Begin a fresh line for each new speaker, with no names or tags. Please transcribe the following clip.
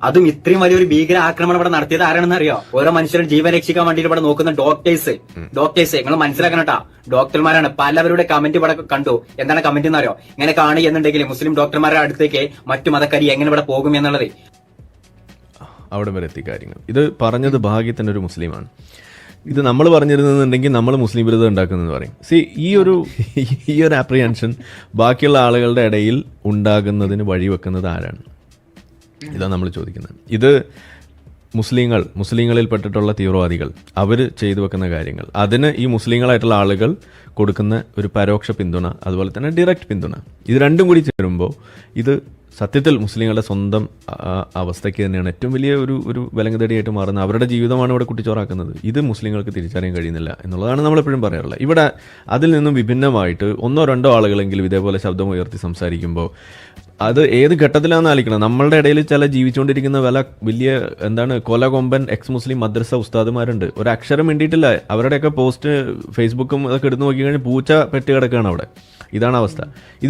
അതും ഇത്രയും വലിയൊരു ഭീകര ആക്രമണം ഇവിടെ നടത്തിയത് ആരാണെന്ന് അറിയോ? ഓരോ മനുഷ്യരും ജീവൻ രക്ഷിക്കാൻ വേണ്ടിയിട്ട് ഇവിടെ നോക്കുന്ന ഡോക്ടേഴ്സ് നിങ്ങൾ മനസ്സിലാക്കണം കേട്ടാ. ഡോക്ടർമാരാണ്. പലവരുടെ കമന്റ് ഇവിടെ കണ്ടു. എന്താണ് കമന്റ് എന്ന് അറിയോ? ഇങ്ങനെ കാണുകയെന്നുണ്ടെങ്കിൽ മുസ്ലിം ഡോക്ടർമാരുടെ അടുത്തേക്ക് മറ്റു മതക്കാരി എങ്ങനെ ഇവിടെ പോകും എന്നുള്ളത്.
അവിടെ വരെ എത്തി കാര്യങ്ങൾ. ഇത് പറഞ്ഞത് ഭാഗ്യത്തിന് ഒരു മുസ്ലിമാണ്. ഇത് നമ്മൾ പറഞ്ഞിരുന്നുണ്ടെങ്കിൽ നമ്മൾ മുസ്ലിം വിരുദ്ധം ഉണ്ടാക്കുന്നതെന്ന് പറയും. ഈ ഒരു ആപ്രിഹെൻഷൻ ബാക്കിയുള്ള ആളുകളുടെ ഇടയിൽ ഉണ്ടാകുന്നതിന് വഴിവെക്കുന്നത് ആരാണ്? ഇതാണ് നമ്മൾ ചോദിക്കുന്നത്. ഇത് മുസ്ലിങ്ങളിൽ പെട്ടിട്ടുള്ള തീവ്രവാദികൾ അവർ ചെയ്തു വെക്കുന്ന കാര്യങ്ങൾ, അതിന് ഈ മുസ്ലിങ്ങളായിട്ടുള്ള ആളുകൾ കൊടുക്കുന്ന ഒരു പരോക്ഷ പിന്തുണ, അതുപോലെ തന്നെ ഡയറക്റ്റ് പിന്തുണ, ഇത് രണ്ടും കൂടി ചേരുമ്പോൾ ഇത് സത്യത്തിൽ മുസ്ലിങ്ങളുടെ സ്വന്തം അവസ്ഥയ്ക്ക് തന്നെയാണ് ഏറ്റവും വലിയ ഒരു വിലങ്ങുതടിയായിട്ട് മാറുന്നത്. അവരുടെ ജീവിതമാണ് ഇവിടെ കുട്ടിച്ചോറാക്കുന്നത്. ഇത് മുസ്ലിങ്ങൾക്ക് തിരിച്ചറിയാൻ കഴിയുന്നില്ല എന്നുള്ളതാണ് നമ്മളെപ്പോഴും പറയാറുള്ളത്. ഇവിടെ അതിൽ നിന്നും വിഭിന്നമായിട്ട് ഒന്നോ രണ്ടോ ആളുകളെങ്കിലും ഇതേപോലെ ശബ്ദമുയർത്തി സംസാരിക്കുമ്പോൾ അത് ഏത് ഘട്ടത്തിലാണെന്ന് ആലോചിക്കണം. നമ്മളുടെ ഇടയിൽ ചില ജീവിച്ചുകൊണ്ടിരിക്കുന്ന വലിയ കൊലകൊമ്പൻ എക്സ് മുസ്ലിം മദ്രസ ഉസ്താദുമാരുണ്ട്. ഒരു അക്ഷരം വേണ്ടിയിട്ടില്ല. അവരുടെയൊക്കെ പോസ്റ്റ് ഫേസ്ബുക്കും അതൊക്കെ എടുത്ത് നോക്കി കഴിഞ്ഞാൽ പൂച്ച പെട്ട് കിടക്കുകയാണ് അവിടെ. ഇതാണ് അവസ്ഥ.